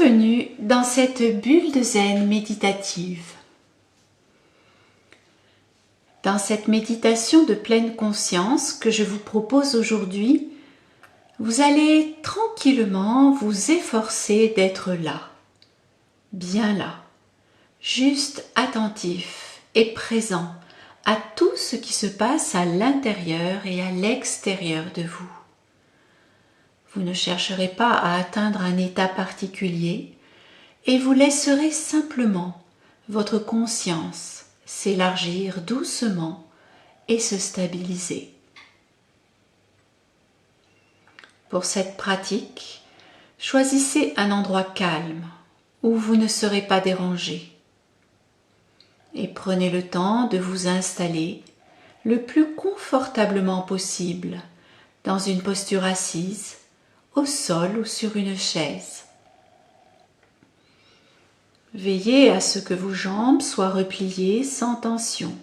Bienvenue dans cette bulle de zen méditative. Dans cette méditation de pleine conscience que je vous propose aujourd'hui, vous allez tranquillement vous efforcer d'être là, bien là, juste attentif et présent à tout ce qui se passe à l'intérieur et à l'extérieur de vous. Vous ne chercherez pas à atteindre un état particulier et vous laisserez simplement votre conscience s'élargir doucement et se stabiliser. Pour cette pratique, choisissez un endroit calme où vous ne serez pas dérangé et prenez le temps de vous installer le plus confortablement possible dans une posture assise, au sol ou sur une chaise. Veillez à ce que vos jambes soient repliées sans tension.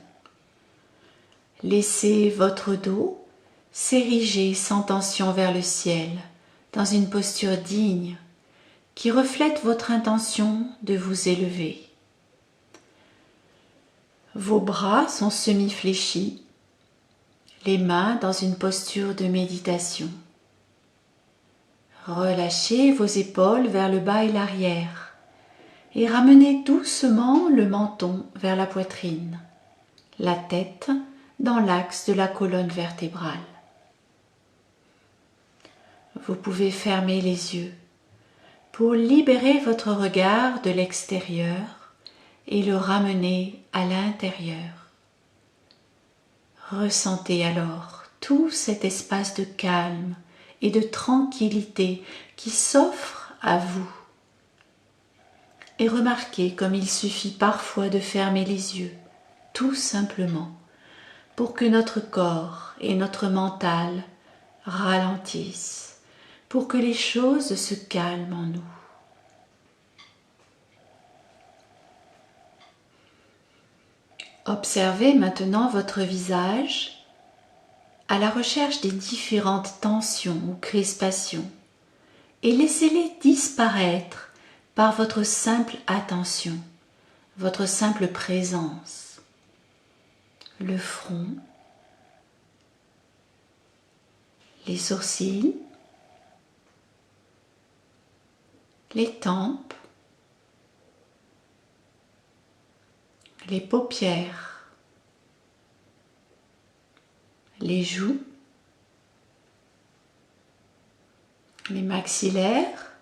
Laissez votre dos s'ériger sans tension vers le ciel, dans une posture digne qui reflète votre intention de vous élever. Vos bras sont semi-fléchis, les mains dans une posture de méditation. Relâchez vos épaules vers le bas et l'arrière et ramenez doucement le menton vers la poitrine, la tête dans l'axe de la colonne vertébrale. Vous pouvez fermer les yeux pour libérer votre regard de l'extérieur et le ramener à l'intérieur. Ressentez alors tout cet espace de calme et de tranquillité qui s'offre à vous. Et remarquez comme il suffit parfois de fermer les yeux, tout simplement, pour que notre corps et notre mental ralentissent, pour que les choses se calment en nous. Observez maintenant votre visage à la recherche des différentes tensions ou crispations et laissez-les disparaître par votre simple attention, votre simple présence. Le front, les sourcils, les tempes, les paupières, les joues, les maxillaires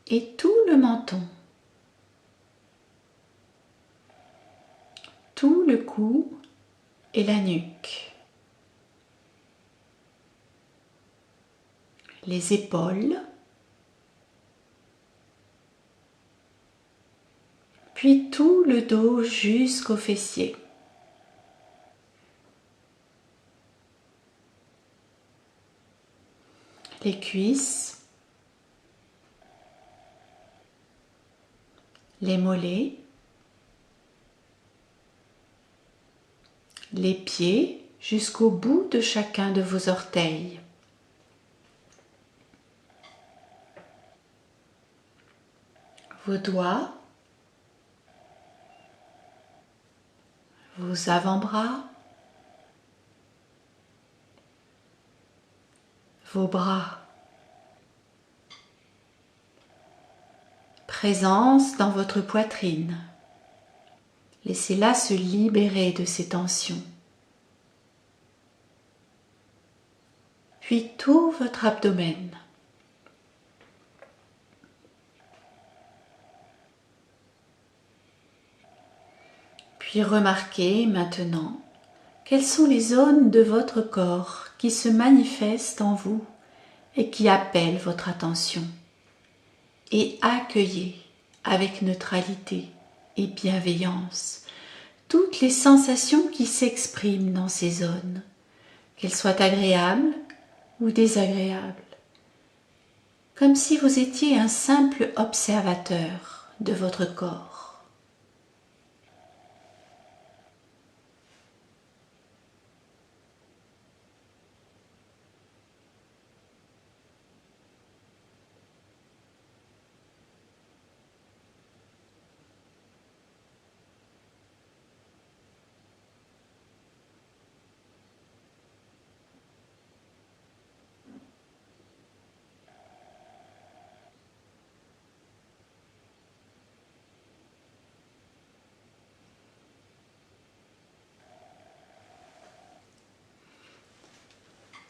et tout le menton, tout le cou et la nuque, les épaules, puis tout le dos jusqu'aux fessiers. Les cuisses, les mollets, les pieds jusqu'au bout de chacun de vos orteils. Vos doigts, vos avant-bras, vos bras. Présence dans votre poitrine. Laissez-la se libérer de ces tensions. Puis tout votre abdomen. Puis remarquez maintenant quelles sont les zones de votre corps qui se manifestent en vous et qui appellent votre attention. Et accueillez avec neutralité et bienveillance toutes les sensations qui s'expriment dans ces zones, qu'elles soient agréables ou désagréables, comme si vous étiez un simple observateur de votre corps.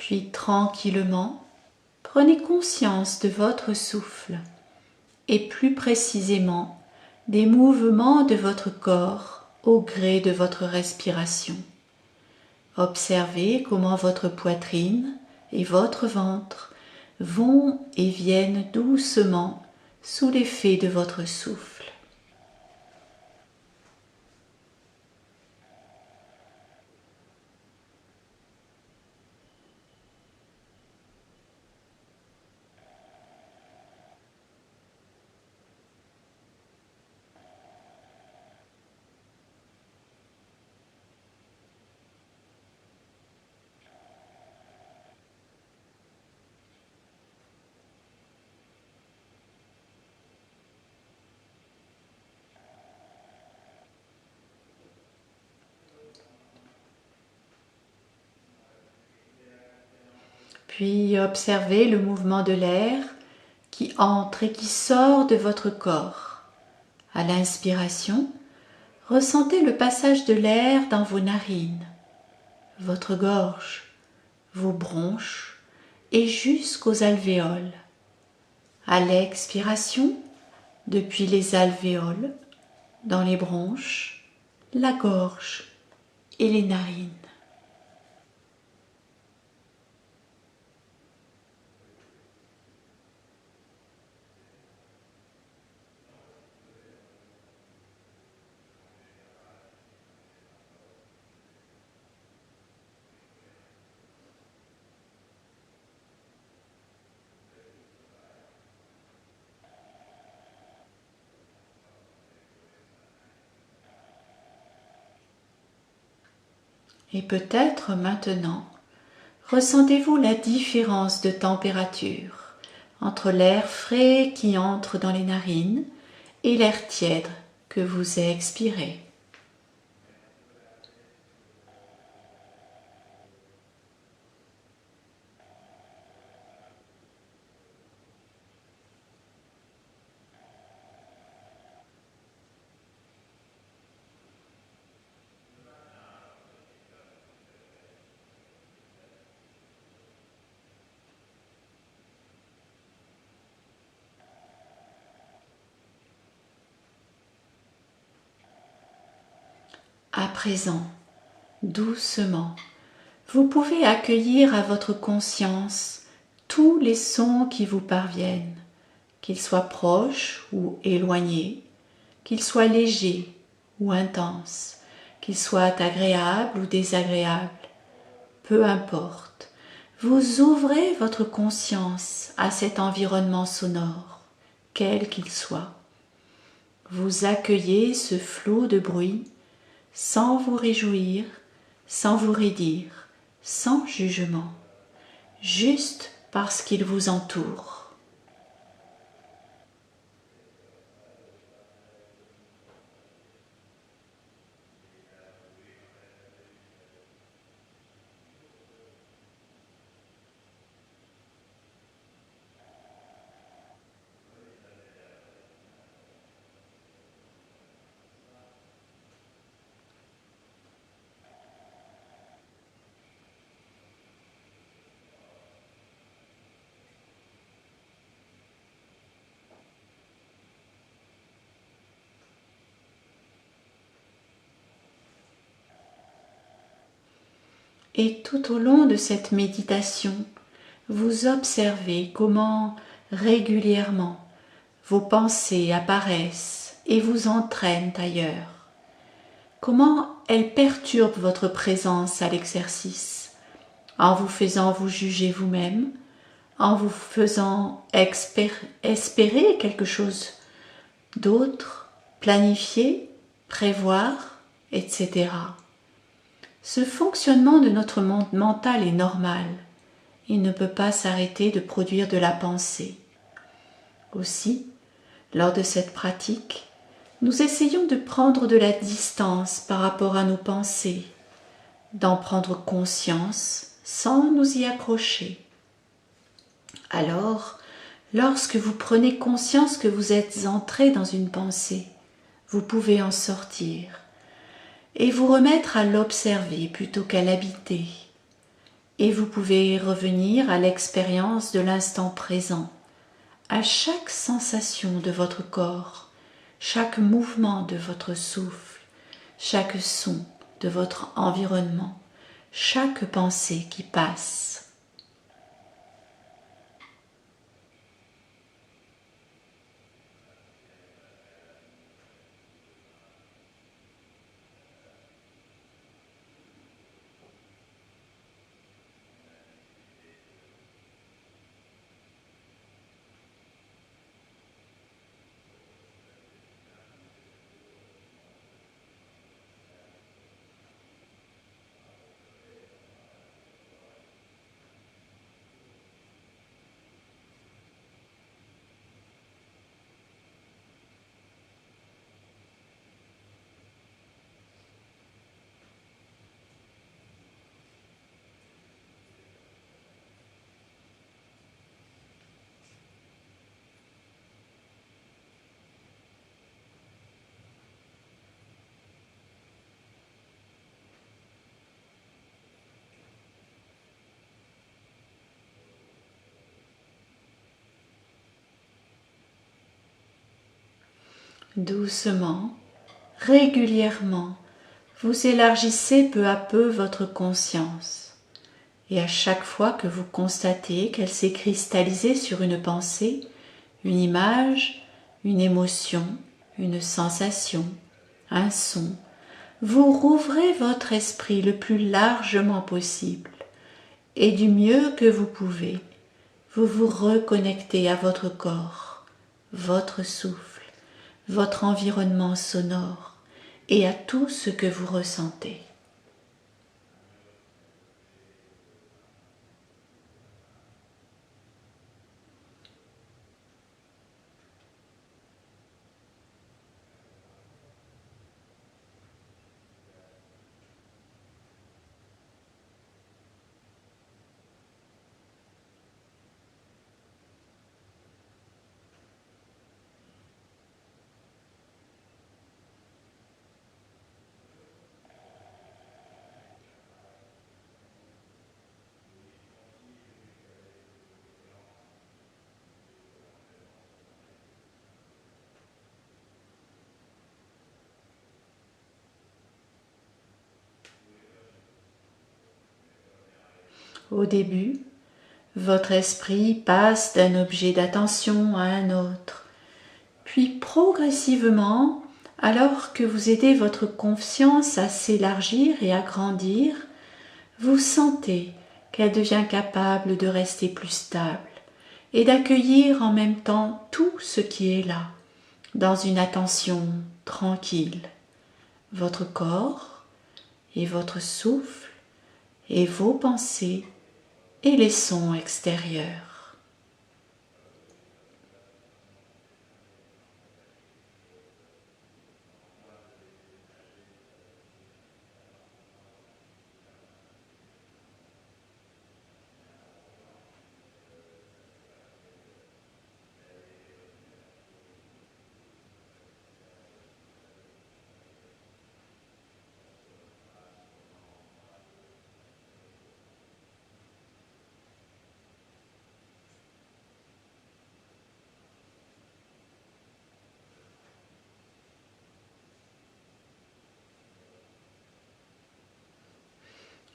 Puis tranquillement, prenez conscience de votre souffle et plus précisément des mouvements de votre corps au gré de votre respiration. Observez comment votre poitrine et votre ventre vont et viennent doucement sous l'effet de votre souffle. Puis observez le mouvement de l'air qui entre et qui sort de votre corps. À l'inspiration, ressentez le passage de l'air dans vos narines, votre gorge, vos bronches et jusqu'aux alvéoles. À l'expiration, depuis les alvéoles, dans les bronches, la gorge et les narines. Et peut-être maintenant, ressentez-vous la différence de température entre l'air frais qui entre dans les narines et l'air tiède que vous expirez. À présent, doucement, vous pouvez accueillir à votre conscience tous les sons qui vous parviennent, qu'ils soient proches ou éloignés, qu'ils soient légers ou intenses, qu'ils soient agréables ou désagréables, peu importe. Vous ouvrez votre conscience à cet environnement sonore, quel qu'il soit. Vous accueillez ce flot de bruit sans vous réjouir, sans vous raidir, sans jugement, juste parce qu'il vous entoure. Et tout au long de cette méditation, vous observez comment régulièrement vos pensées apparaissent et vous entraînent ailleurs. Comment elles perturbent votre présence à l'exercice, en vous faisant vous juger vous-même, en vous faisant espérer quelque chose d'autre, planifier, prévoir, etc. Ce fonctionnement de notre monde mental est normal. Il ne peut pas s'arrêter de produire de la pensée. Aussi, lors de cette pratique, nous essayons de prendre de la distance par rapport à nos pensées, d'en prendre conscience sans nous y accrocher. Alors, lorsque vous prenez conscience que vous êtes entré dans une pensée, vous pouvez en sortir et vous remettre à l'observer plutôt qu'à l'habiter. et vous pouvez revenir à l'expérience de l'instant présent, à chaque sensation de votre corps, chaque mouvement de votre souffle, chaque son de votre environnement, chaque pensée qui passe. Doucement, régulièrement, vous élargissez peu à peu votre conscience. Et à chaque fois que vous constatez qu'elle s'est cristallisée sur une pensée, une image, une émotion, une sensation, un son, vous rouvrez votre esprit le plus largement possible et du mieux que vous pouvez, vous vous reconnectez à votre corps, votre souffle, votre environnement sonore et à tout ce que vous ressentez. Au début, votre esprit passe d'un objet d'attention à un autre, puis progressivement, alors que vous aidez votre conscience à s'élargir et à grandir, vous sentez qu'elle devient capable de rester plus stable et d'accueillir en même temps tout ce qui est là, dans une attention tranquille, votre corps et votre souffle et vos pensées et les sons extérieurs.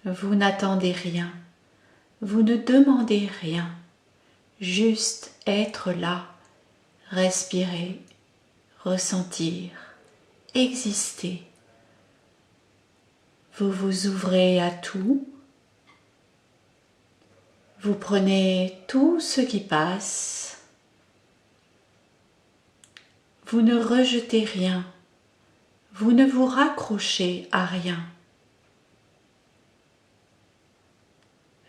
Vous n'attendez rien, vous ne demandez rien, juste être là, respirer, ressentir, exister. Vous vous ouvrez à tout, vous prenez tout ce qui passe, vous ne rejetez rien, vous ne vous raccrochez à rien.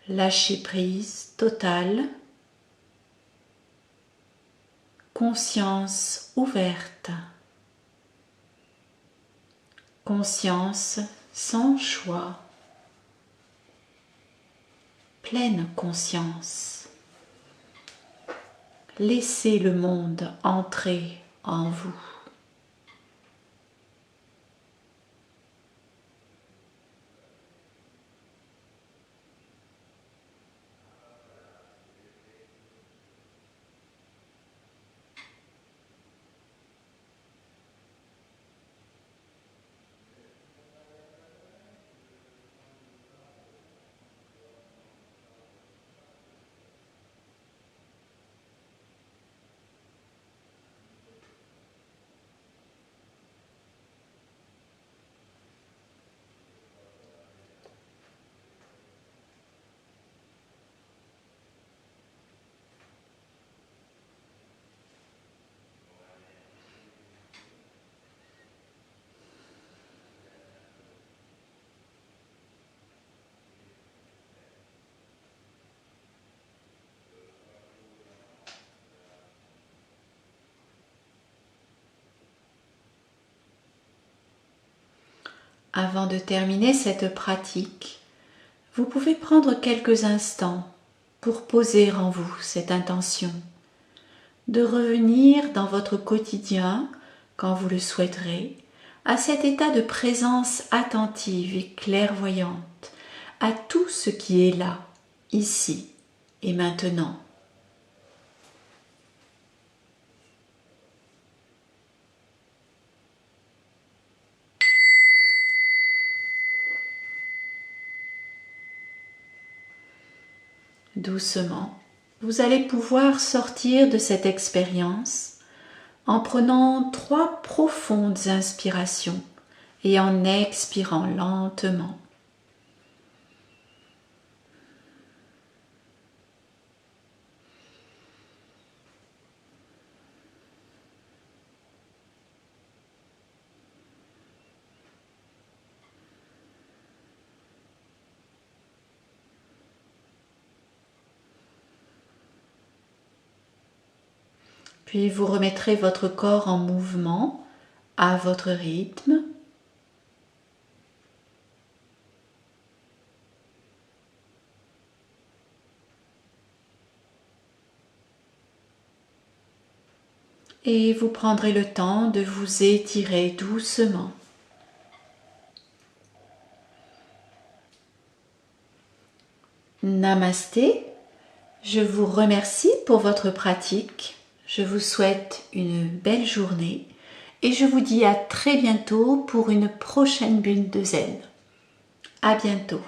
Lâcher prise totale, conscience ouverte, conscience sans choix, pleine conscience. Laissez le monde entrer en vous. Avant de terminer cette pratique, vous pouvez prendre quelques instants pour poser en vous cette intention de revenir dans votre quotidien, quand vous le souhaiterez, à cet état de présence attentive et clairvoyante, à tout ce qui est là, ici et maintenant. Doucement, vous allez pouvoir sortir de cette expérience en prenant 3 profondes inspirations et en expirant lentement. Puis vous remettrez votre corps en mouvement à votre rythme. Et vous prendrez le temps de vous étirer doucement. Namasté, je vous remercie pour votre pratique. Je vous souhaite une belle journée et je vous dis à très bientôt pour une prochaine bulle de zen. À bientôt.